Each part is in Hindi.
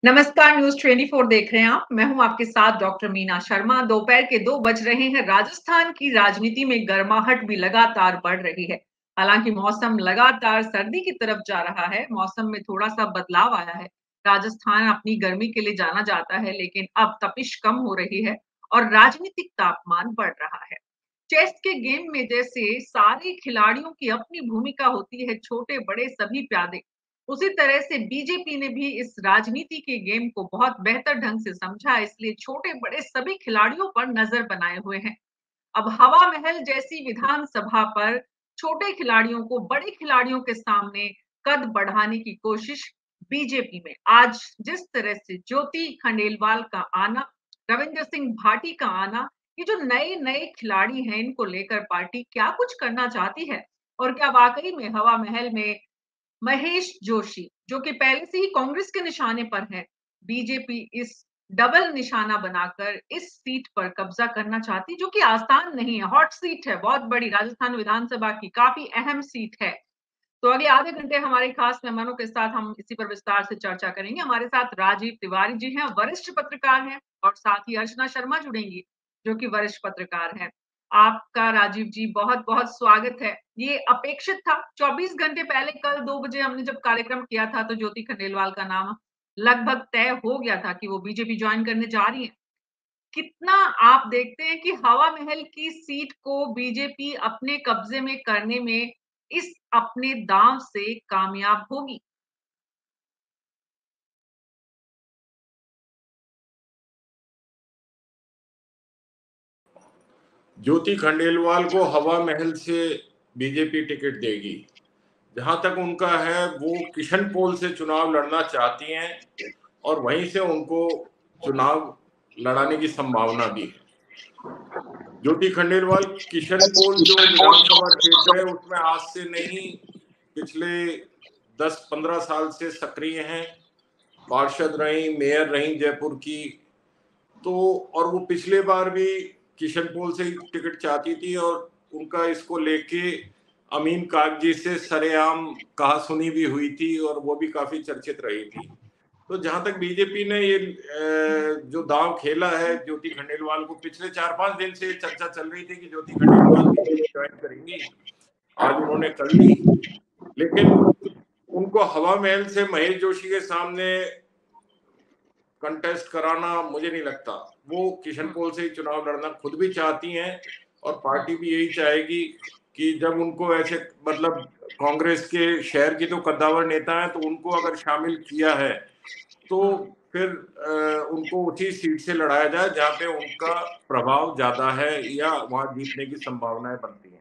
नमस्कार, न्यूज़ 24 देख रहे हैं आप। मैं हूं आपके साथ डॉक्टर मीना शर्मा। दोपहर के 2 बज रहे हैं। राजस्थान की राजनीति में गर्माहट भी लगातार बढ़ रही है। हालांकि मौसम लगातार सर्दी की तरफ जा रहा है। मौसम में थोड़ा-सा बदलाव आया है। राजस्थान अपनी गर्मी के लिए जाना जाता है, लेकिन अब तपिश कम हो रही है और राजनीतिक तापमान बढ़ रहा है। चेस के गेम में जैसे सारे खिलाड़ियों की अपनी भूमिका होती है, छोटे-बड़े सभी प्यादे, उसी तरह से बीजेपी ने भी इस राजनीति के गेम को बहुत बेहतर ढंग से समझा, इसलिए छोटे-बड़े सभी खिलाड़ियों पर नजर बनाए हुए हैं। अब हवा महल जैसी विधानसभा पर छोटे खिलाड़ियों को बड़े खिलाड़ियों के सामने कद बढ़ाने की कोशिश बीजेपी में। आज जिस तरह से ज्योति खंडेलवाल का आना, रविंद्र सिंह भाटी का आना, ये जो नए-नए खिलाड़ी हैं, इनको लेकर पार्टी क्या कुछ करना चाहती है और क्या वाकई में हवा महल में महेश जोशी, जो कि पहले से ही कांग्रेस के निशाने पर है, बीजेपी इस डबल निशाना बनाकर इस सीट पर कब्जा करना चाहती, जो कि आसान नहीं है, हॉट सीट है, बहुत बड़ी राजस्थान विधानसभा की काफी अहम सीट है। तो अगले आधे घंटे हमारे खास मेहमानों के साथ हम इसी पर विस्तार से चर्चा करेंगे। हमारे साथ राजीव तिवारी जी हैं, वरिष्ठ पत्रकार हैं और साथ ही अर्चना शर्मा जुड़ेंगी, जो कि वरिष्ठ पत्रकार हैं। आपका राजीव जी बहुत-बहुत स्वागत है। ये अपेक्षित था, 24 घंटे पहले कल 2 बजे हमने जब कार्यक्रम किया था तो ज्योति खंडेलवाल का नाम लगभग तय हो गया था कि वो बीजेपी जॉइन करने जा रही हैं। कितना आप देखते हैं कि हवा महल की सीट को बीजेपी अपने कब्जे में करने में इस अपने दांव से कामयाब होगी? ज्योति खंडेलवाल को हवा महल से बीजेपी टिकट देगी। जहां तक उनका है, वो किशन पोल से चुनाव लड़ना चाहती हैं और वहीं से उनको चुनाव लड़ाने की संभावना भी है। ज्योति खंडेलवाल किशन पोल जो विधानसभा क्षेत्र है उसमें आज से नहीं, पिछले 10-15 साल से सक्रिय हैं। पार्षद रही, मेयर रही जयपुर की। तो और वो पिछले बार भी किशन पोल से ही टिकट चाहती थी और उनका इसको लेके अमीन कागजी से सरेआम कहासुनी भी हुई थी और वो भी काफी चर्चित रही थी। तो जहां तक बीजेपी ने ये जो दांव खेला है ज्योति खंडेलवाल को, पिछले 4-5 दिन से चर्चा चल रही थी कि ज्योति खंडेलवाल बीजेपी ज्वाइन करेंगी। आज उन्होंने कर ली, लेकिन उनको हवा महल से महेश जोशी के सामने कंटेस्ट कराना मुझे नहीं लगता। वो किशन पोल से ही चुनाव लड़ना खुद भी चाहती हैं और पार्टी भी यही चाहेगी कि जब उनको ऐसे, मतलब कांग्रेस के शहर की तो कद्दावर नेता हैं, तो उनको अगर शामिल किया है तो फिर उनको उसी सीट से लड़ाया जाए जहां पे उनका प्रभाव ज्यादा है या वहां जीतने की संभावनाएं बनती हैं।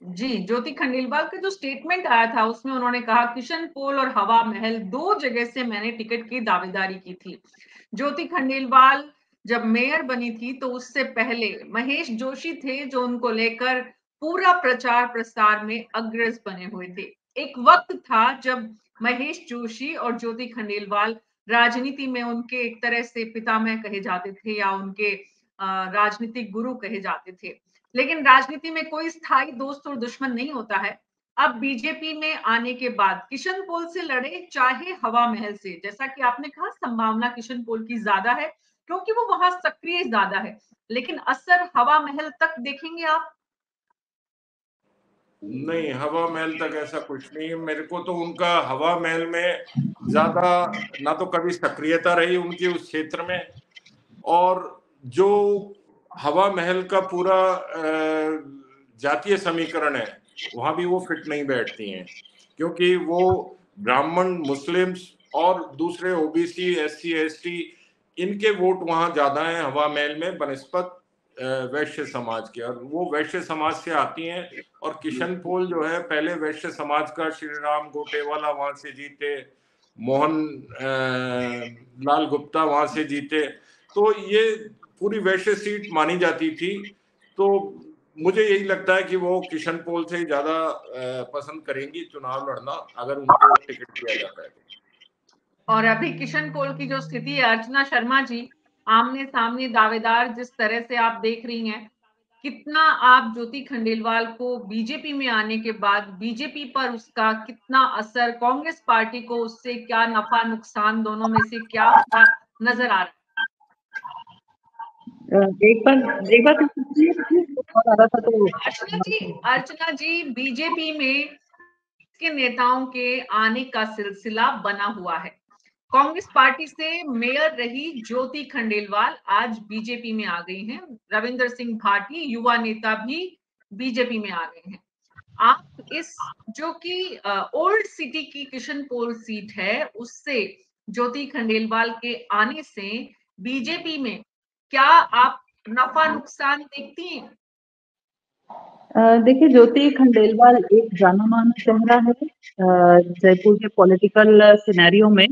जी, ज्योति खंडेलवाल का जो स्टेटमेंट आया था उसमें उन्होंने कहा किशन पोल और हवा महल 2 जगह से मैंने टिकट की दावेदारी की थी। ज्योति खंडेलवाल जब मेयर बनी थी तो उससे पहले महेश जोशी थे जो उनको लेकर पूरा प्रचार प्रसार में अग्रज बने हुए थे। एक वक्त था जब महेश जोशी और ज्योति खंडेलवाल राजनीति में उनके एक तरह से पितामह कहे जाते थे या उनके राजनीतिक गुरु कहे जाते थे। लेकिन राजनीति में कोई स्थायी दोस्त और दुश्मन नहीं होता है। अब बीजेपी में आने के बाद किशन पोल से लड़े चाहे हवा महल से, जैसा कि आपने कहा संभावना किशन पोल की ज्यादा है क्योंकि वो वहां सक्रिय ज्यादा है, लेकिन असर हवा महल तक देखेंगे आप? नहीं, हवा महल तक ऐसा कुछ नहीं है। मेरे को तो उनका हवा महल में ज्यादा ना तो कभी सक्रियता रही उनकी उस क्षेत्र में, और जो हवा महल का पूरा जातीय समीकरण है वहां भी वो फिट नहीं बैठती हैं, क्योंकि वो ब्राह्मण, मुस्लिम्स और दूसरे ओबीसी, एससी, एसटी, इनके वोट वहां ज्यादा हैं हवा महल में बनस्पत वैश्य समाज के, और वो वैश्य समाज से आती हैं। और किशन पोल जो है, पहले वैश्य समाज का श्री राम गोटेवाला वहां से जीते, मोहन लाल गुप्ता वहां से जीते, तो ये पूरी वैश्य सीट मानी जाती थी। तो मुझे यही लगता है कि वो किशन पोल से ही ज्यादा पसंद करेंगी चुनाव लड़ना अगर उनको टिकट दिया जाता है तो। और अभी किशन कोल की जो स्थिति है, अर्चना शर्मा जी, आमने सामने दावेदार जिस तरह से आप देख रही हैं, कितना आप ज्योति खंडेलवाल को बीजेपी में आने के बाद बीजेपी पर उसका कितना असर, कांग्रेस पार्टी को उससे क्या नफा नुकसान, दोनों में से क्या नजर आ रहा एक बार आ रहा था तो है? अर्चना जी, बीजेपी में के नेताओं के आने का सिलसिला बना हुआ है। कांग्रेस पार्टी से मेयर रही ज्योति खंडेलवाल आज बीजेपी में आ गई हैं। रविंद्र सिंह भाटी युवा नेता भी बीजेपी में आ गए हैं। आप इस जो कि ओल्ड सिटी की किशनपोल सीट है, उससे ज्योति खंडेलवाल के आने से बीजेपी में क्या आप नफा नुकसान देखती हैं? देखिए, ज्योति खंडेलवाल एक जाना माना चेहरा है जयपुर के पॉलिटिकल सिनेरियो में,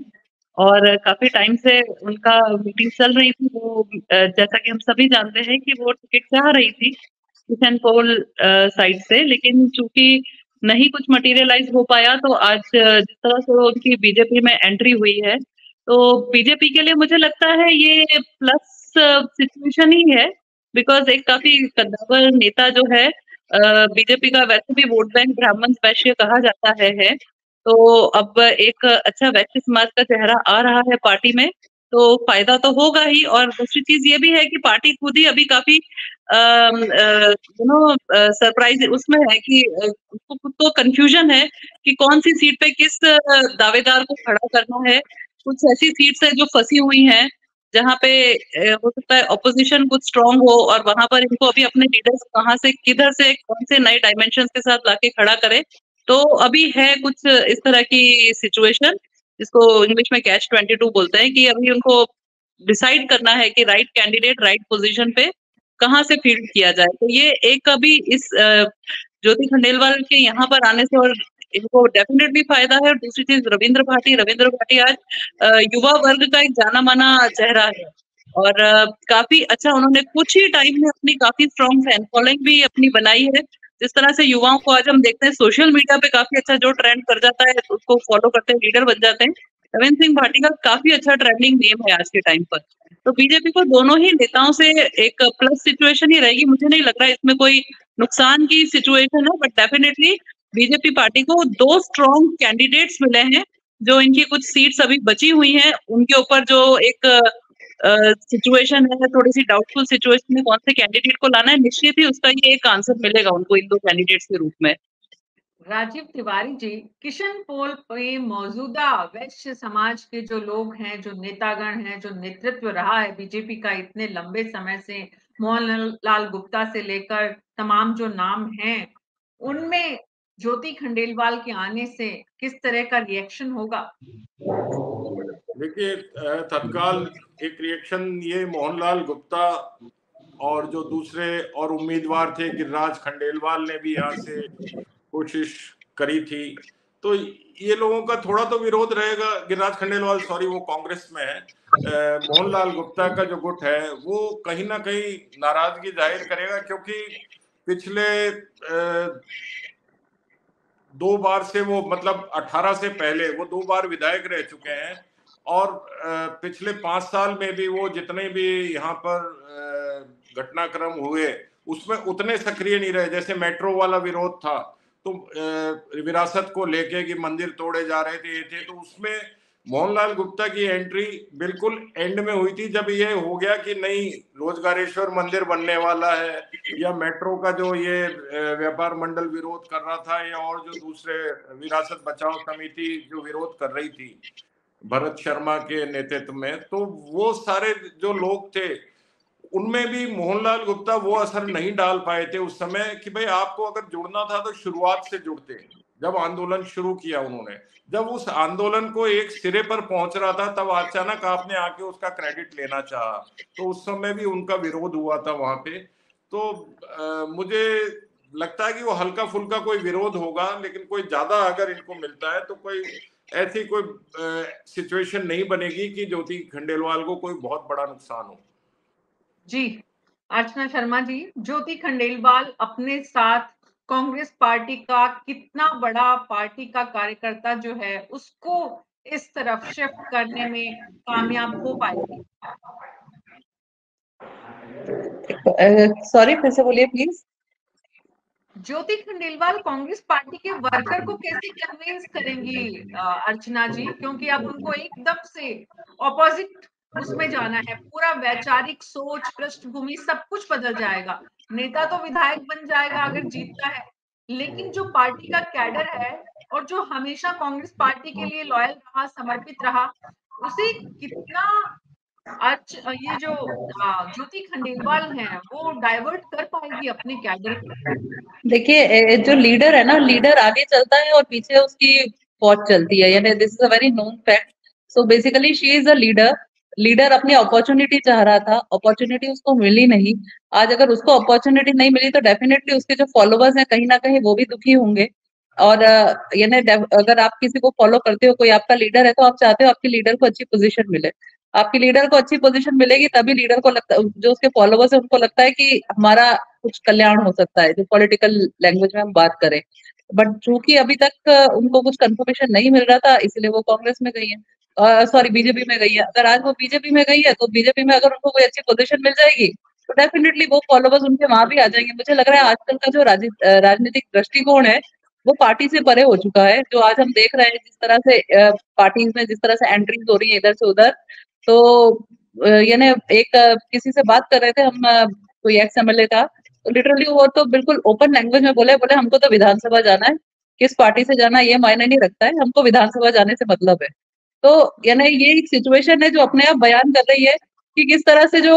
और काफी टाइम से उनका मीटिंग चल रही थी। वो जैसा कि हम सभी जानते हैं कि वो टिकट चाह रही थी किशन पोल साइड से, लेकिन चूंकि नहीं कुछ मटेरियलाइज हो पाया, तो आज जिस तरह से उनकी बीजेपी में एंट्री हुई है, तो बीजेपी के लिए मुझे लगता है ये प्लस सिचुएशन ही है। बिकॉज एक काफी कद्दावर नेता जो है, बीजेपी का वैसे भी वोट बैंक ब्राह्मण वैश्य कहा जाता है, तो अब एक अच्छा वैश्य समाज का चेहरा आ रहा है पार्टी में, तो फायदा तो होगा ही। और दूसरी चीज ये भी है कि पार्टी खुद ही अभी काफी सरप्राइज उसमें है कि उसको खुद तो कंफ्यूजन है कि कौन सी सीट पे किस दावेदार को खड़ा करना है। कुछ ऐसी सीट्स है जो फंसी हुई हैं, जहाँ पे हो सकता है ऑपोजिशन कुछ स्ट्रांग हो, और वहां पर इनको अभी अपने लीडर्स कहाँ से किधर से कौन से नए डायमेंशन के साथ लाके खड़ा करे। तो अभी है कुछ इस तरह की सिचुएशन, जिसको इंग्लिश में कैच 22 बोलते हैं, कि अभी उनको डिसाइड करना है कि राइट कैंडिडेट राइट पोजीशन पे कहाँ से फील्ड किया जाए। तो ये एक अभी इस ज्योति खंडेलवाल के यहाँ पर आने से और इनको डेफिनेटली फायदा है। और दूसरी चीज, रविंद्र भाटी आज युवा वर्ग का एक जाना माना चेहरा है, और काफी अच्छा उन्होंने कुछ ही टाइम में अपनी काफी स्ट्रॉन्ग फैन फॉलोइंग भी अपनी बनाई है। जिस तरह से युवाओं को आज हम देखते हैं सोशल मीडिया पे काफी अच्छा, जो ट्रेंड कर जाता है उसको फॉलो करते हैं, लीडर बन जाते हैं। रविंद्र सिंह भाटी का काफी अच्छा ट्रेंडिंग नेम है आज के टाइम पर। तो बीजेपी को दोनों ही नेताओं से एक प्लस सिचुएशन ही रहेगी। मुझे नहीं लग रहा है इसमें कोई नुकसान की सिचुएशन है, बट डेफिनेटली बीजेपी पार्टी को दो स्ट्रॉन्ग कैंडिडेट्स मिले हैं। जो इनकी कुछ सीट्स अभी बची हुई हैं, उनके ऊपर जो एक सिचुएशन है, थोड़ी सी डाउटफुल सिचुएशन में कौन से कैंडिडेट को लाना है, निश्चित ही उसका ये एक आंसर मिलेगा उनको इन दो कैंडिडेट्स के रूप में। राजीव तिवारी जी, किशन पोल पे मौजूदा वैश्य समाज के जो लोग हैं, जो नेतागण हैं, जो नेतृत्व रहा है बीजेपी का इतने लंबे समय से, मोहन लाल गुप्ता से लेकर तमाम जो नाम हैं, उनमें ज्योति खंडेलवाल के आने से किस तरह का रिएक्शन होगा? देखिए, तत्काल एक रिएक्शन ये मोहनलाल गुप्ता और जो दूसरे और उम्मीदवार थे, गिरिराज खंडेलवाल ने भी यहाँ से कोशिश करी थी, तो ये लोगों का थोड़ा तो विरोध रहेगा। गिरिराज खंडेलवाल, सॉरी, वो कांग्रेस में है। मोहनलाल गुप्ता का जो गुट है वो कहीं ना कहीं नाराजगी जाहिर करेगा, क्योंकि पिछले 2 बार से वो, मतलब 18 से पहले वो 2 बार विधायक रह चुके हैं, और पिछले 5 साल में भी वो जितने भी यहाँ पर घटनाक्रम हुए उसमें उतने सक्रिय नहीं रहे। जैसे मेट्रो वाला विरोध था, तो विरासत को लेके कि मंदिर तोड़े जा रहे थे, ये थे, तो उसमें मोहनलाल गुप्ता की एंट्री बिल्कुल एंड में हुई थी, जब ये हो गया कि नहीं, रोजगारेश्वर मंदिर बनने वाला है, या मेट्रो का जो ये व्यापार मंडल विरोध कर रहा था, या और जो दूसरे विरासत बचाओ समिति जो विरोध कर रही थी भरत शर्मा के नेतृत्व में, तो वो सारे जो लोग थे उनमें भी मोहनलाल गुप्ता वो असर नहीं डाल पाए थे उस समय कि भाई आपको अगर जुड़ना था तो शुरुआत से जुड़ते। जब आंदोलन शुरू किया उन्होंने, जब उस आंदोलन को एक सिरे पर पहुंच रहा था, तब अचानक आपने आके उसका क्रेडिट लेना चाहा, तो उस समय भी उनका विरोध हुआ था वहां पे। तो मुझे लगता है कि वो हल्का फुल्का कोई विरोध होगा, लेकिन कोई ज्यादा अगर इनको मिलता है तो कोई ऐसी कोई सिचुएशन नहीं बनेगी कि ज्योति खंडेलवाल को कोई बहुत बड़ा नुकसान हो। जी, अर्चना शर्मा जी, ज्योति खंडेलवाल अपने साथ कांग्रेस पार्टी का कितना बड़ा पार्टी का कार्यकर्ता जो है उसको इस तरफ शिफ्ट करने में कामयाब हो पाएगी? सॉरी, फिर से बोलिए प्लीज। ज्योति खंडेलवाल कांग्रेस पार्टी के वर्कर को कैसे कन्विंस करेंगी अर्चना जी, क्योंकि अब उनको एकदम से ऑपोजिट उसमें जाना है, पूरा वैचारिक सोच पृष्ठभूमि सब कुछ बदल जाएगा। नेता तो विधायक बन जाएगा अगर जीतता है, लेकिन जो पार्टी का कैडर है और जो हमेशा कांग्रेस पार्टी के लिए लॉयल रहा, समर्पित रहा, उसे कितना ये जो ज्योति खंडेलवाल हैं वो डाइवर्ट कर पाएगी अपने कैडर को? देखिए, जो लीडर है ना, लीडर आगे चलता है और पीछे उसकी फौज चलती है, यानी this is a very known fact. So basically she is a leader. Leader अपनी अपॉर्चुनिटी चाह रहा था, अपॉर्चुनिटी उसको मिली नहीं। आज अगर उसको अपॉर्चुनिटी नहीं मिली तो डेफिनेटली उसके जो फॉलोवर्स हैं कहीं ना कहीं वो भी दुखी होंगे। और यानी अगर आप किसी को फॉलो करते हो, कोई आपका लीडर है, तो आप चाहते हो आपके लीडर को अच्छी पोजीशन मिले। आपके लीडर को अच्छी पोजीशन मिलेगी तभी लीडर को लगता, जो उसके फॉलोवर्स है उनको लगता है कि हमारा कुछ कल्याण हो सकता है, जो पॉलिटिकल लैंग्वेज में हम बात करें। बट चूंकि अभी तक उनको कुछ कंफर्मेशन नहीं मिल रहा था, इसलिए वो कांग्रेस में गई है, सॉरी बीजेपी में गई है। अगर आज वो बीजेपी में गई है तो बीजेपी में अगर उनको कोई अच्छी पोजीशन मिल जाएगी तो डेफिनेटली वो फॉलोवर्स उनके वहां भी आ जाएंगे। मुझे लग रहा है आजकल का जो राजनीतिक दृष्टिकोण है वो पार्टी से परे हो चुका है। जो आज हम देख रहे हैं, जिस तरह से पार्टीज में जिस तरह से एंट्रीज हो रही है इधर से उधर, तो यानी एक किसी से बात कर रहे थे हम, कोई एक्स एमएलए था, तो लिटरली वो तो बिल्कुल ओपन लैंग्वेज में बोले बोले हमको तो विधानसभा जाना है, किस पार्टी से जाना है ये मायने नहीं रखता है, हमको विधानसभा जाने से मतलब है। तो यानी ये एक सिचुएशन है जो अपने आप बयान कर रही है कि किस तरह से जो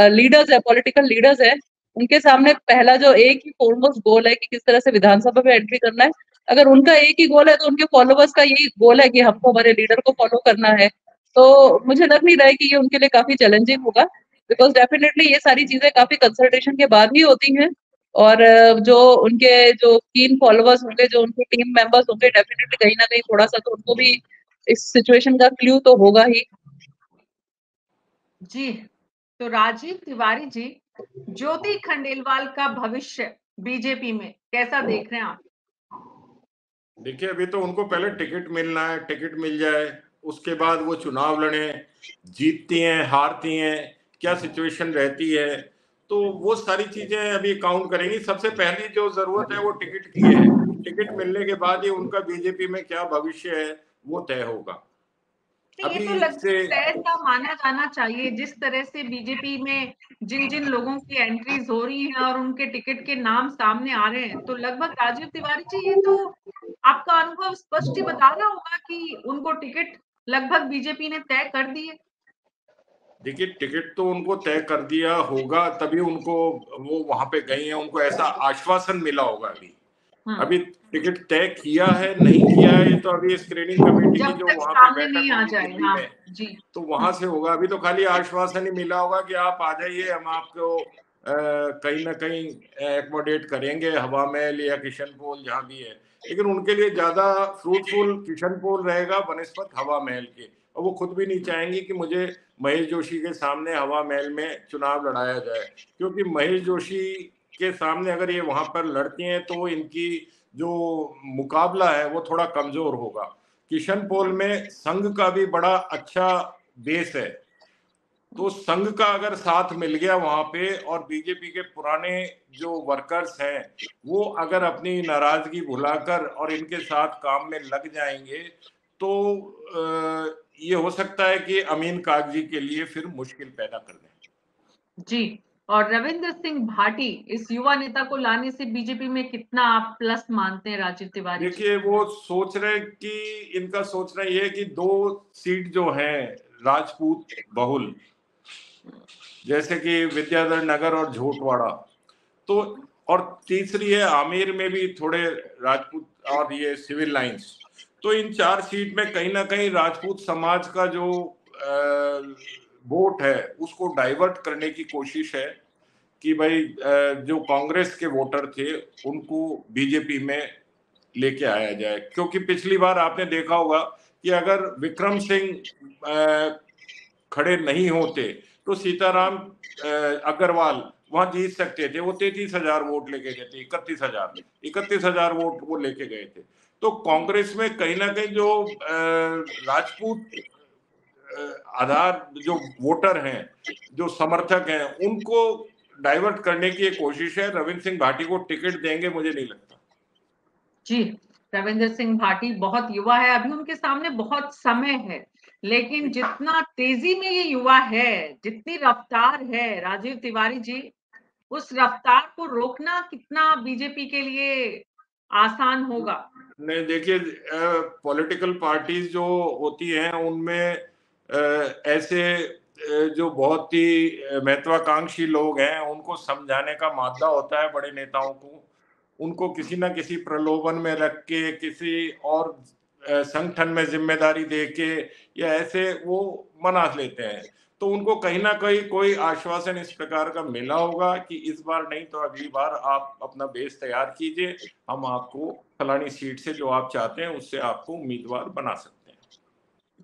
लीडर्स है, पॉलिटिकल लीडर्स है, उनके सामने पहला जो एक ही फोरमोस्ट गोल है कि किस तरह से विधानसभा में एंट्री करना है। अगर उनका एक ही गोल है तो उनके फॉलोवर्स का यही गोल है कि हमको हमारे लीडर को फॉलो करना है। तो मुझे लग नहीं रहा है कि ये उनके लिए काफी चैलेंजिंग होगा, बिकॉज डेफिनेटली ये सारी चीजें काफी कंसल्टेशन के बाद ही होती हैं। और जो उनके जो कीन फॉलोवर्स होंगे, जो उनके टीम मेंबर्स होंगे, डेफिनेटली कहीं ना कहीं थोड़ा सा तो उनको भी इस सिचुएशन का क्लू तो होगा ही। जी, तो राजीव तिवारी जी, ज्योति खंडेलवाल का भविष्य बीजेपी में कैसा देख रहे हैं आप? देखिए, अभी तो उनको पहले टिकट मिलना है, टिकट मिल जाए उसके बाद वो चुनाव लड़े, जीतती हैं हारती हैं, क्या सिचुएशन रहती है, तो वो सारी चीजें अभी काउंट करेंगी। सबसे पहली जो जरूरत है वो टिकट की है। टिकट मिलने के बाद ही उनका बीजेपी में क्या भविष्य है वो तय होगा। ये अभी तो लगभग से तय सा माना जाना चाहिए, जिस तरह से बीजेपी में जिन जिन लोगों की एंट्रीज हो रही हैं और उनके टिकट के नाम सामने आ रहे हैं, तो लगभग राजीव तिवारी जी, ये तो आपका अनुभव स्पष्ट ही बता रहा होगा कि उनको टिकट लगभग बीजेपी ने तय कर दी है। देखिए, टिकट तो उनको तय कर दिया होगा तभी उनको वो वहां पे गई हैं, उनको ऐसा आश्वासन मिला होगा। अभी टिकट तय किया है नहीं किया है ये तो अभी स्क्रीनिंग कमेटी की जब जो तक वहां पे सामने बैठक नहीं आ होगी जाए। दिल्ली हाँ में, जी। तो वहां से होगा। अभी तो खाली आश्वासन ही मिला होगा कि आप आ जाइए, हम आपको कहीं ना कहीं एकोमोडेट करेंगे, हवा महल या किशन पोल जहां भी है। लेकिन उनके लिए ज्यादा फ्रूटफुल किशन पोल रहेगा बनस्पत हवा महल के, और वो खुद भी नहीं चाहेंगी कि मुझे महेश जोशी के सामने हवा महल में चुनाव लड़ाया जाए, क्योंकि महेश जोशी के सामने अगर ये वहां पर लड़ती हैं तो इनकी जो मुकाबला है वो थोड़ा कमजोर होगा। किशन पोल में संघ का भी बड़ा अच्छा बेस है, तो संघ का अगर साथ मिल गया वहां पे और बीजेपी के पुराने जो वर्कर्स हैं वो अगर अपनी नाराजगी भुलाकर और इनके साथ काम में लग जाएंगे तो ये हो सकता है कि अमीन कागजी के लिए फिर मुश्किल पैदा कर दें। जी, और रविंद्र सिंह भाटी इस युवा नेता को लाने से बीजेपी में कितना आप प्लस मानते हैं राजीव तिवारी जी? देखिए, वो सोच रहे कि इनका सोचना ये है कि 2 सीट जो हैं राजपूत बहुल, जैसे कि विद्याधर नगर और झोटवाड़ा, तो और तीसरी है आमेर में भी थोड़े राजपूत और ये सिविल लाइंस, तो इन 4 सीट में कहीं ना कहीं राजपूत समाज का जो वोट है उसको डाइवर्ट करने की कोशिश है कि भाई जो कांग्रेस के वोटर थे उनको बीजेपी में लेके आया जाए। क्योंकि पिछली बार आपने देखा होगा कि अगर विक्रम सिंह खड़े नहीं होते तो सीताराम अग्रवाल वहां जीत सकते थे। वो 33,000 वोट लेके गए थे, 31,000 वोट वो लेके गए थे। तो कांग्रेस में कहीं ना कहीं जो राजपूत आधार जो वोटर हैं, जो समर्थक हैं, उनको डाइवर्ट करने की एक कोशिश है। रविंद्र सिंह भाटी को टिकट देंगे मुझे नहीं लगता। जी, रविंद्र सिंह भाटी बहुत युवा है, अभी उनके सामने बहुत समय है, लेकिन जितना तेजी में ये युवा है, जितनी रफ्तार है राजीव तिवारी जी, उस रफ्तार को रोकना कितना बीजेपी के लिए आसान होगा? नहीं, देखिए, पॉलिटिकल पार्टीज जो होती हैं उनमें ऐसे जो बहुत ही महत्वाकांक्षी लोग हैं उनको समझाने का मादा होता है बड़े नेताओं को। उनको किसी ना किसी प्रलोभन में रख के, किसी और संगठन में जिम्मेदारी दे के या ऐसे वो मना लेते हैं। तो उनको कहीं ना कहीं कोई आश्वासन इस प्रकार का मिला होगा कि इस बार नहीं तो अगली बार आप अपना बेस तैयार कीजिए, हम आपको फलानी सीट से जो आप चाहते हैं उससे आपको उम्मीदवार बना सकते हैं।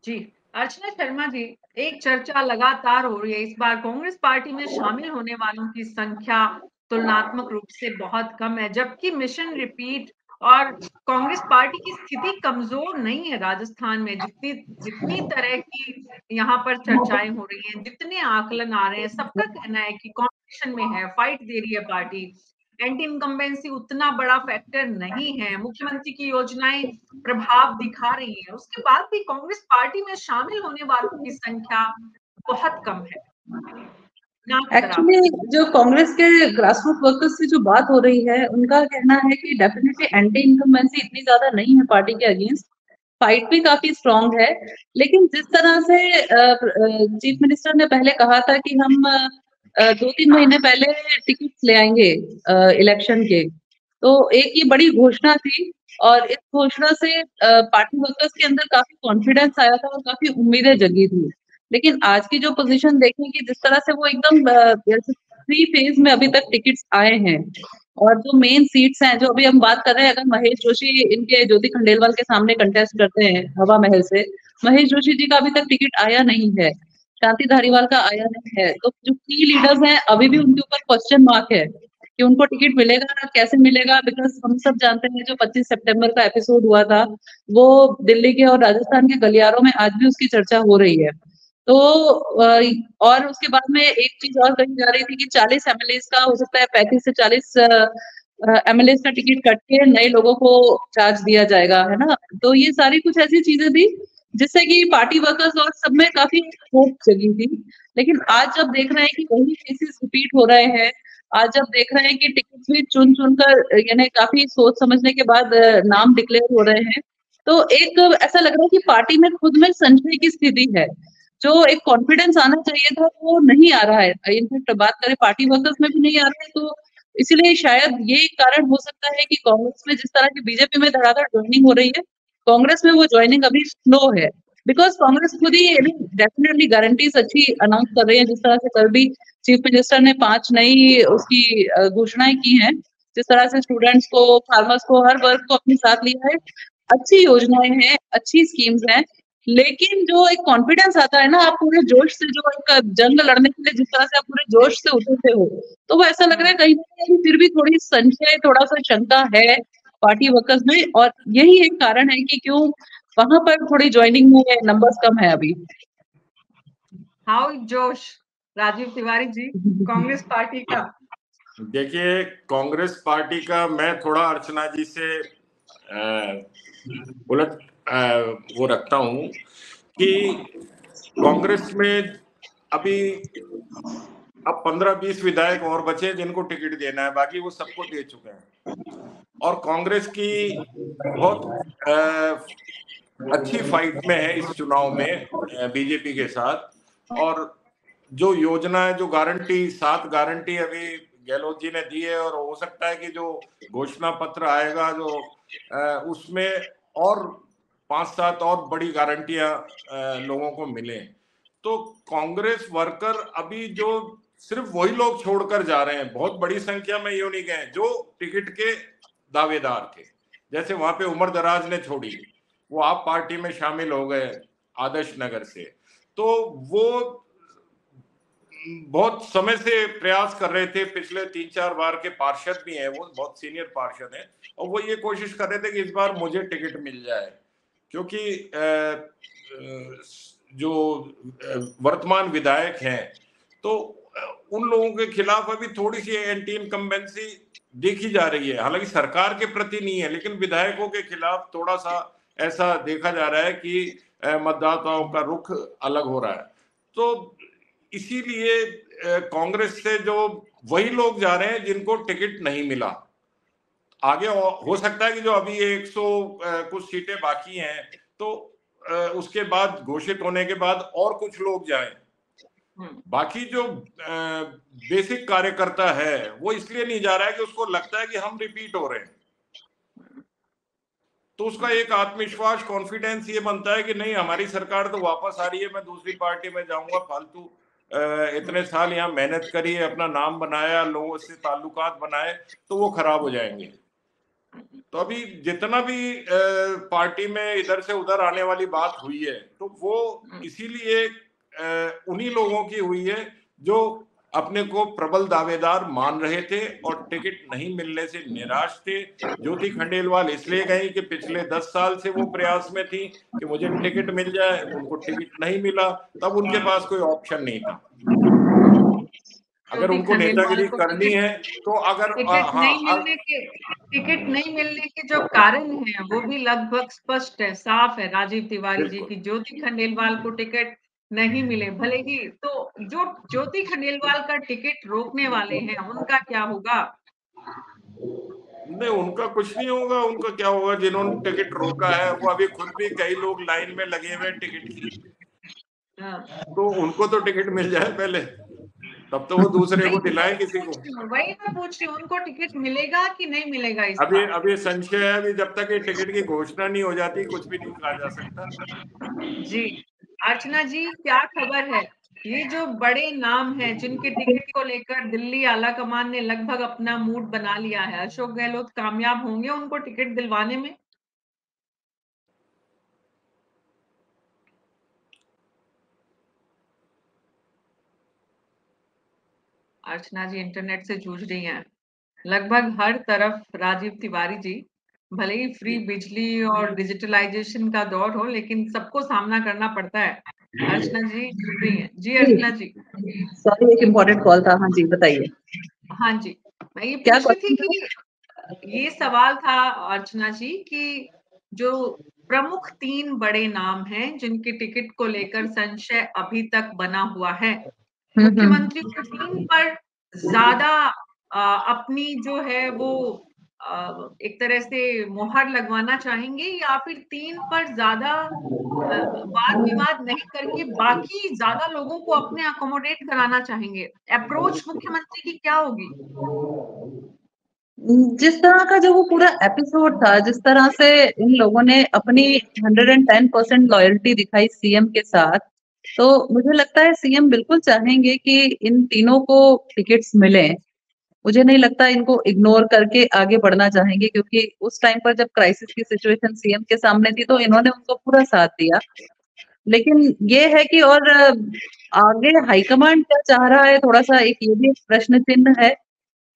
जी, अर्चना शर्मा जी, एक चर्चा लगातार हो रही है, इस बार कांग्रेस पार्टी में शामिल होने वालों की संख्या तुलनात्मक रूप से बहुत कम है, जबकि मिशन रिपीट और कांग्रेस पार्टी की स्थिति कमजोर नहीं है राजस्थान में। जितनी जितनी तरह की यहाँ पर चर्चाएं हो रही हैं, जितने आकलन आ रहे हैं, सबका कहना है कि कॉम्पिटिशन में है, फाइट दे रही है पार्टी। एंटी इनकम्बेंसी उतना बड़ा फैक्टर नहीं है, मुख्यमंत्री की योजनाएं प्रभाव दिखा रही है, उसके बाद भी कांग्रेस पार्टी में शामिल होने वालों की संख्या बहुत कम है, ना के बराबर। एक्चुअली जो कांग्रेस के ग्रासरूट वर्कर्स से जो बात हो रही है, उनका कहना है कि डेफिनेटली एंटी इनकम्बेंसी इतनी ज्यादा नहीं है पार्टी के अगेंस्ट, फाइट भी काफी स्ट्रांग है। लेकिन जिस तरह से चीफ मिनिस्टर ने पहले कहा था कि हम 2-3 महीने पहले टिकट्स ले आएंगे इलेक्शन के, तो एक ये बड़ी घोषणा थी और इस घोषणा से पार्टी वर्कर्स के अंदर काफी कॉन्फिडेंस आया था और काफी उम्मीदें जगी थी। लेकिन आज की जो पोजीशन देखें कि जिस तरह से वो एकदम जैसे 3 फेज में अभी तक टिकट्स आए हैं और जो मेन सीट्स हैं जो अभी हम बात कर रहे हैं, अगर महेश जोशी इनके ज्योति खंडेलवाल के सामने कंटेस्ट करते हैं हवा महल से, महेश जोशी जी का अभी तक टिकट आया नहीं है, शांति धारीवाल का आया नहीं है, तो जो की लीडर्स हैं अभी भी उनके ऊपर क्वेश्चन मार्क है कि उनको टिकट मिलेगा कैसे मिलेगा। बिकॉज हम सब जानते हैं जो 25 सितंबर का एपिसोड हुआ था वो दिल्ली के और राजस्थान के गलियारों में आज भी उसकी चर्चा हो रही है। तो और उसके बाद में एक चीज और कही जा रही थी कि 40 एमएलए का हो सकता है, 35 से 40 एमएलए का टिकट कट के नए लोगों को चार्ज दिया जाएगा, है ना। तो ये सारी कुछ ऐसी चीजें थी जिससे कि पार्टी वर्कर्स और सब में काफी होप जगी थी। लेकिन आज जब देख रहे हैं कि वही केसेस रिपीट हो रहे हैं, आज जब देख रहे हैं कि टिकट्स भी चुन चुन कर यानी काफी सोच समझने के बाद नाम डिक्लेयर हो रहे हैं, तो एक ऐसा लग रहा है कि पार्टी में खुद में संशय की स्थिति है। जो एक कॉन्फिडेंस आना चाहिए था वो नहीं आ रहा है। इनफैक्ट बात करें पार्टी वर्कर्स में भी नहीं आ रहा है, तो इसलिए शायद ये एक कारण हो सकता है कि कांग्रेस में जिस तरह की बीजेपी में धड़ाधड़ ज्वाइनिंग हो रही है, कांग्रेस में वो ज्वाइनिंग अभी स्लो है। बिकॉज कांग्रेस खुद ही डेफिनेटली गारंटीज अच्छी अनाउंस कर रही है, जिस तरह से कल भी चीफ मिनिस्टर ने 5 नई उसकी घोषणाएं की हैं, जिस तरह से स्टूडेंट्स को, फार्मर्स को, हर वर्ग को अपने साथ लिया है। अच्छी योजनाएं हैं, अच्छी स्कीम्स हैं, लेकिन जो एक कॉन्फिडेंस आता है ना, आप पूरे जोश से जो एक जंग लड़ने के लिए जिस तरह से आप पूरे जोश से उतरते हो, तो वो ऐसा लग रहा है कहीं ना कहीं फिर भी थोड़ी संशय, थोड़ा सा शंका है पार्टी वर्कर्स में। और यही एक कारण है कि क्यों वहां पर थोड़ी ज्वाइनिंग में नंबर्स कम है अभी। हाउ जोश राजीव तिवारी जी कांग्रेस पार्टी का? देखिए, कांग्रेस पार्टी का मैं थोड़ा अर्चना जी से उलट वो रखता हूं कि कांग्रेस में अभी अब 15-20 विधायक और बचे जिनको टिकट देना है, बाकी वो सबको दे चुके हैं। और कांग्रेस की बहुत अच्छी फाइट में है इस चुनाव में बीजेपी के साथ। और जो योजना है, जो गारंटी 7 गारंटी अभी गहलोत जी ने दी है, और हो सकता है कि जो घोषणा पत्र आएगा जो उसमें और 5-7 और बड़ी गारंटियां लोगों को मिले। तो कांग्रेस वर्कर अभी जो सिर्फ वही लोग छोड़कर जा रहे हैं, बहुत बड़ी संख्या में यूं नहीं गए जो टिकट के दावेदार थे। जैसे वहां पे उमर दराज ने छोड़ी, वो आप पार्टी में शामिल हो गए आदर्श नगर से। तो वो बहुत समय से प्रयास कर रहे थे, पिछले 3-4 बार के पार्षद भी हैं, वो बहुत सीनियर पार्षद हैं, और वो ये कोशिश कर रहे थे कि इस बार मुझे टिकट मिल जाए, क्योंकि जो वर्तमान विधायक हैं, तो उन लोगों के खिलाफ अभी थोड़ी सी एंटी इनकम्बेंसी देखी जा रही है। हालांकि सरकार के प्रति नहीं है, लेकिन विधायकों के खिलाफ थोड़ा सा ऐसा देखा जा रहा है कि मतदाताओं का रुख अलग हो रहा है। तो इसीलिए कांग्रेस से जो वही लोग जा रहे हैं जिनको टिकट नहीं मिला। आगे हो सकता है कि जो अभी 100 कुछ सीटें बाकी हैं, तो उसके बाद घोषित होने के बाद और कुछ लोग जाएं। बाकी जो बेसिक कार्यकर्ता है वो इसलिए नहीं जा रहा है कि उसको लगता है कि हम रिपीट हो रहे हैं, तो उसका एक आत्मविश्वास, कॉन्फिडेंस ये बनता है कि नहीं, हमारी सरकार तो वापस आ रही है, मैं दूसरी पार्टी में जाऊंगा, फालतू इतने साल यहाँ मेहनत करी है, अपना नाम बनाया, लोगों से ताल्लुकात बनाए, तो वो खराब हो जाएंगे। तो अभी जितना भी पार्टी में इधर से उधर आने वाली बात हुई है, तो वो इसीलिए उन्हीं लोगों की हुई है जो अपने को प्रबल दावेदार मान रहे थे और टिकट नहीं मिलने से निराश थे। ज्योति खंडेलवाल इसलिए गई कि पिछले 10 साल से वो प्रयास में थी कि मुझे टिकट मिल जाए, उनको टिकट नहीं मिला, तब उनके पास कोई ऑप्शन नहीं था। अगर उनको नेतागिरी करनी है तो अगर टिकट नहीं मिलने के जो कारण है वो भी लगभग स्पष्ट है, साफ है राजीव तिवारी जी की। ज्योति खंडेलवाल को टिकट नहीं मिले, भले ही, तो जो ज्योति खंडेलवाल का टिकट रोकने वाले हैं उनका क्या होगा? नहीं, उनका कुछ नहीं होगा। उनका क्या होगा? जिन्होंने टिकट रोका है वो अभी खुद भी कई लोग लाइन में लगे हुए टिकट की, तो उनको तो टिकट मिल जाए पहले, तब तो वो दूसरे को दिलाए किसी को। वही मैं पूछ रही हूँ, उनको टिकट मिलेगा कि नहीं मिलेगा इस बार? अभी संशय है, अभी जब तक ये टिकट की घोषणा नहीं हो जाती कुछ भी नहीं कहा जा सकता। जी अर्चना जी, क्या खबर है? ये जो बड़े नाम हैं जिनके टिकट को लेकर दिल्ली आलाकमान ने लगभग अपना मूड बना लिया है, अशोक गहलोत कामयाब होंगे उनको टिकट दिलवाने में? अर्चना जी इंटरनेट से जूझ रही हैं। लगभग हर तरफ राजीव तिवारी जी, भले ही फ्री बिजली और डिजिटलाइजेशन का दौर हो, लेकिन सबको सामना करना पड़ता है। अर्चना जी जुड़ रही हैं। जी अर्चना जी, सॉरी, एक इम्पोर्टेंट कॉल था। हाँ जी, बताइए। हाँ जी, मैं ये पूछ रही थी कि ये सवाल था अर्चना जी कि जो प्रमुख 3 बड़े नाम हैं जिनके टिकट को लेकर संशय अभी तक बना हुआ है, मुख्यमंत्री को 3 पर ज्यादा अपनी जो है वो एक तरह से मोहर लगवाना चाहेंगे, या फिर 3 पर ज्यादा वाद विवाद नहीं करके बाकी ज्यादा लोगों को अपने अकोमोडेट कराना चाहेंगे? अप्रोच मुख्यमंत्री की क्या होगी? जिस तरह का जो वो पूरा एपिसोड था, जिस तरह से इन लोगों ने अपनी 110% लॉयल्टी दिखाई सीएम के साथ, तो मुझे लगता है सीएम बिल्कुल चाहेंगे कि इन तीनों को टिकट्स मिले। मुझे नहीं लगता इनको इग्नोर करके आगे बढ़ना चाहेंगे, क्योंकि उस टाइम पर जब क्राइसिस की सिचुएशन सीएम के सामने थी तो इन्होंने उनको पूरा साथ दिया। लेकिन ये है कि और आगे हाईकमांड क्या चाह रहा है, थोड़ा सा एक ये भी प्रश्न चिन्ह है,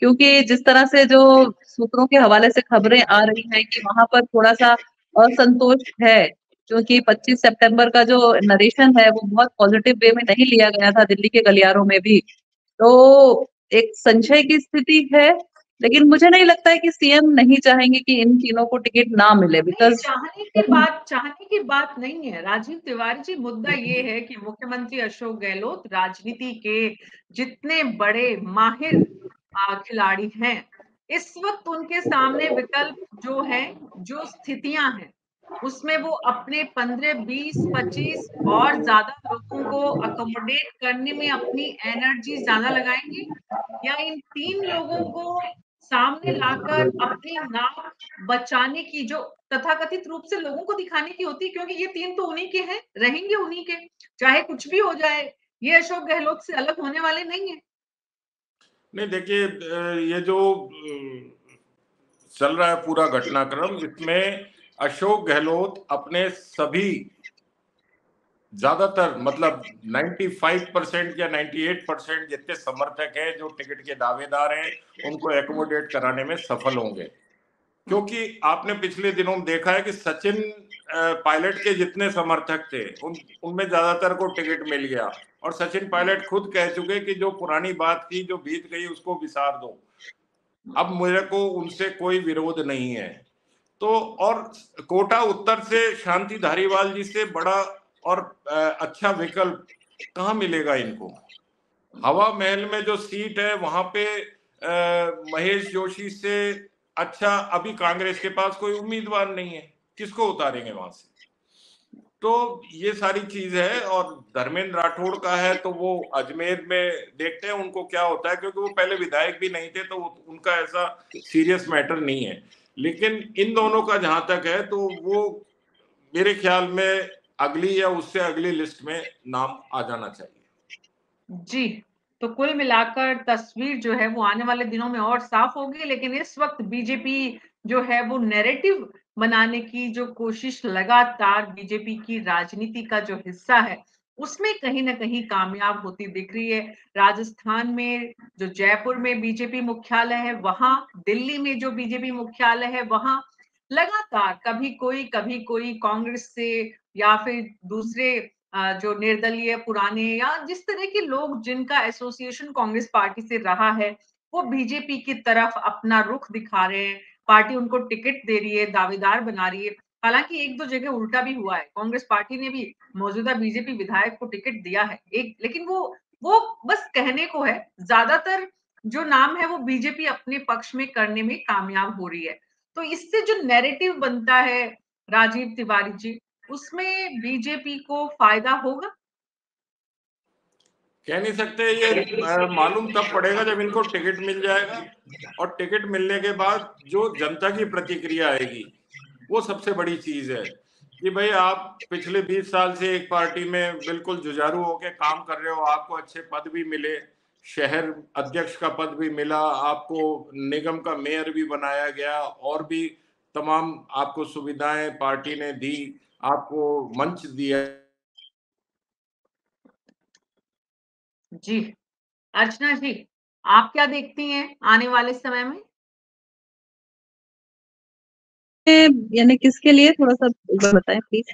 क्योंकि जिस तरह से जो सूत्रों के हवाले से खबरें आ रही हैं कि वहां पर थोड़ा सा असंतोष है, क्योंकि 25 सितंबर का जो नरेशन है वो बहुत पॉजिटिव वे में नहीं लिया गया था दिल्ली के गलियारों में भी, तो एक संशय की स्थिति है। लेकिन मुझे नहीं लगता है कि सीएम नहीं चाहेंगे कि इन तीनों को टिकट ना मिले, बिकॉज चाहने की बात नहीं है राजीव तिवारी जी। मुद्दा ये है कि मुख्यमंत्री अशोक गहलोत राजनीति के जितने बड़े माहिर खिलाड़ी हैं, इस वक्त उनके सामने विकल्प जो है, जो स्थितियां हैं, उसमें वो अपने 15, 20, 25 और ज्यादा लोगों को अकोमोडेट करने में अपनी एनर्जी ज्यादा लगाएंगे, या इन 3 लोगों को सामने लाकर अपनी नाक बचाने की, जो तथाकथित रूप से लोगों को दिखाने की होती है, क्योंकि ये 3 तो उन्हीं के हैं, रहेंगे उन्हीं के, चाहे कुछ भी हो जाए, ये अशोक गहलोत से अलग होने वाले नहीं है। नहीं, देखिए, ये जो चल रहा है पूरा घटनाक्रम, इसमें अशोक गहलोत अपने सभी ज्यादातर मतलब 95% या 98% जितने समर्थक हैं जो टिकट के दावेदार हैं, उनको एकोमोडेट कराने में सफल होंगे। क्योंकि आपने पिछले दिनों में देखा है कि सचिन पायलट के जितने समर्थक थे उनमें ज्यादातर को टिकट मिल गया, और सचिन पायलट खुद कह चुके कि जो पुरानी बात थी, जो बीत गई, उसको विसार दो, अब मेरे को उनसे कोई विरोध नहीं है। तो और कोटा उत्तर से शांति धारीवाल जी से बड़ा और अच्छा विकल्प कहाँ मिलेगा इनको। हवा महल में जो सीट है वहां पे महेश जोशी से अच्छा अभी कांग्रेस के पास कोई उम्मीदवार नहीं है, किसको उतारेंगे वहां से। तो ये सारी चीज है। और धर्मेंद्र राठौड़ का है तो वो अजमेर में देखते हैं उनको क्या होता है, क्योंकि वो पहले विधायक भी नहीं थे, तो उनका ऐसा सीरियस मैटर नहीं है। लेकिन इन दोनों का जहां तक है तो वो मेरे ख्याल में अगली या उससे अगली लिस्ट में नाम आ जाना चाहिए। जी, तो कुल मिलाकर तस्वीर जो है वो आने वाले दिनों में और साफ होगी, लेकिन इस वक्त बीजेपी जो है वो नैरेटिव बनाने की जो कोशिश लगातार बीजेपी की राजनीति का जो हिस्सा है उसमें कहीं ना कहीं कामयाब होती दिख रही है। राजस्थान में जो जयपुर में बीजेपी मुख्यालय है वहां, दिल्ली में जो बीजेपी मुख्यालय है वहां लगातार कभी कोई कांग्रेस से या फिर दूसरे जो निर्दलीय पुराने या जिस तरह के लोग जिनका एसोसिएशन कांग्रेस पार्टी से रहा है वो बीजेपी की तरफ अपना रुख दिखा रहे हैं। पार्टी उनको टिकट दे रही है, दावेदार बना रही है। हालांकि एक दो जगह उल्टा भी हुआ है, कांग्रेस पार्टी ने भी मौजूदा बीजेपी विधायक को टिकट दिया है एक, लेकिन वो बस कहने को है। ज्यादातर जो नाम है वो बीजेपी अपने पक्ष में करने में कामयाब हो रही है। तो इससे जो नैरेटिव बनता है राजीव तिवारी जी, उसमें बीजेपी को फायदा होगा? कह नहीं सकते, ये मालूम तब पड़ेगा जब इनको टिकट मिल जाएगा, और टिकट मिलने के बाद जो जनता की प्रतिक्रिया आएगी वो सबसे बड़ी चीज है। कि भाई आप पिछले 20 साल से एक पार्टी में बिल्कुल जुझारू होकर काम कर रहे हो, आपको अच्छे पद भी मिले, शहर अध्यक्ष का पद भी मिला, आपको निगम का मेयर भी बनाया गया, और भी तमाम आपको सुविधाएं पार्टी ने दी, आपको मंच दिया। जी, अर्चना जी, आप क्या देखती हैं आने वाले समय में? यानी किसके लिए, थोड़ा सा बताएं प्लीज।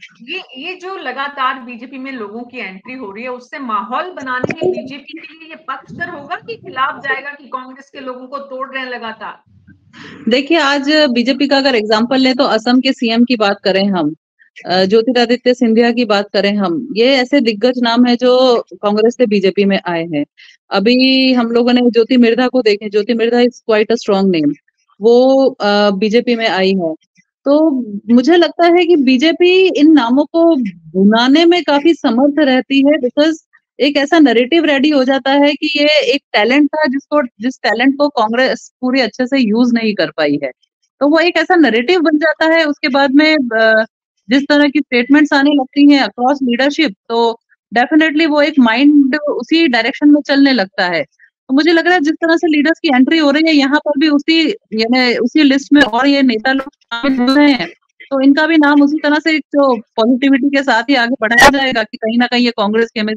ये जो लगातार बीजेपी में लोगों की एंट्री हो रही है उससे माहौल बनाने में बीजेपी के लिए ये पक्षधर होगा कि खिलाफ जाएगा कि कांग्रेस के लोगों को तोड़ रहे हैं लगातार? देखिए, आज बीजेपी का अगर एग्जांपल ले तो असम के सीएम की बात करें हम, ज्योतिरादित्य सिंधिया की बात करें हम, ये ऐसे दिग्गज नाम है जो कांग्रेस से बीजेपी में आए हैं। अभी हम लोगों ने ज्योति मिर्धा को देखे, Jyoti Mirdha is quite a strong name, वो बीजेपी में आई है। तो मुझे लगता है कि बीजेपी इन नामों को भुनाने में काफी समर्थ रहती है, बिकॉज एक ऐसा नरेटिव रेडी हो जाता है कि ये एक टैलेंट था जिस टैलेंट को कांग्रेस पूरे अच्छे से यूज नहीं कर पाई है। तो वो एक ऐसा नरेटिव बन जाता है। उसके बाद में जिस तरह की स्टेटमेंट्स आने लगती हैं अक्रॉस लीडरशिप, तो डेफिनेटली वो एक माइंड उसी डायरेक्शन में चलने लगता है। तो मुझे लग रहा है जिस तरह से लीडर्स की एंट्री हो रही है यहाँ पर भी उसी लिस्ट में और ये नेता लोग शामिल हो रहे हैं, तो इनका भी नाम उसी तरह से जो पॉजिटिविटी के साथ ही आगे बढ़ाया जाएगा कि कहीं ना कहीं ये कांग्रेस के में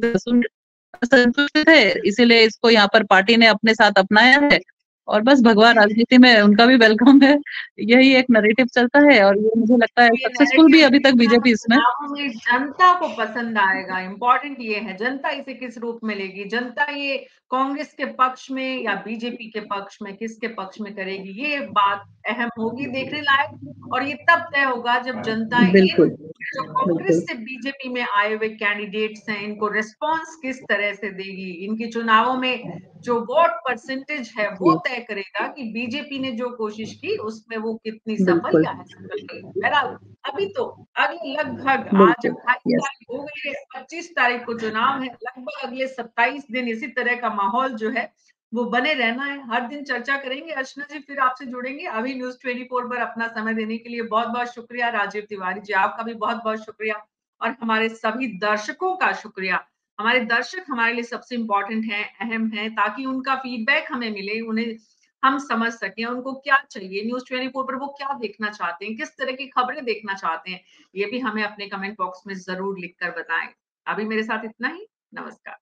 संतुष्ट है, इसीलिए इसको यहाँ पर पार्टी ने अपने साथ अपनाया है। और बस भगवान राजनीति में उनका भी वेलकम है, यही एक नैरेटिव चलता है, और ये मुझे लगता है सक्सेसफुल भी अभी तक बीजेपी इसमें। चुनावों में जनता को पसंद आएगा, इम्पोर्टेंट ये है जनता इसे किस रूप में लेगी, जनता ये कांग्रेस के पक्ष में या बीजेपी के पक्ष में, किसके पक्ष में करेगी, ये बात अहम होगी, देखने लायक। और ये तब तय होगा जब जनता इन बिल्कुल जो कांग्रेस बिल्कुल से बीजेपी में आए हुए कैंडिडेट्स हैं इनको रिस्पांस किस तरह से देगी, इनके चुनावों में जो वोट परसेंटेज है वो जी तय करेगा कि बीजेपी ने जो कोशिश की उसमें वो कितनी सफल बिल्कुल या असफल रही। बहरहाल अभी तो अगले लगभग आज बिल्कुल 28 यस तारीख हो गई है, 25 तारीख को चुनाव है, लगभग अगले 27 दिन इसी तरह का माहौल जो है वो बने रहना है। हर दिन चर्चा करेंगे। अर्चना जी फिर आपसे जुड़ेंगे। अभी न्यूज़ 24 पर अपना समय देने के लिए बहुत बहुत शुक्रिया। राजीव तिवारी जी आपका भी बहुत बहुत शुक्रिया, और हमारे सभी दर्शकों का शुक्रिया। हमारे दर्शक हमारे लिए सबसे इंपॉर्टेंट है, अहम है, ताकि उनका फीडबैक हमें मिले, उन्हें हम समझ सकें उनको क्या चाहिए, न्यूज़ 24 पर वो क्या देखना चाहते हैं, किस तरह की खबरें देखना चाहते हैं, ये भी हमें अपने कमेंट बॉक्स में जरूर लिखकर बताएं। अभी मेरे साथ इतना ही। नमस्कार।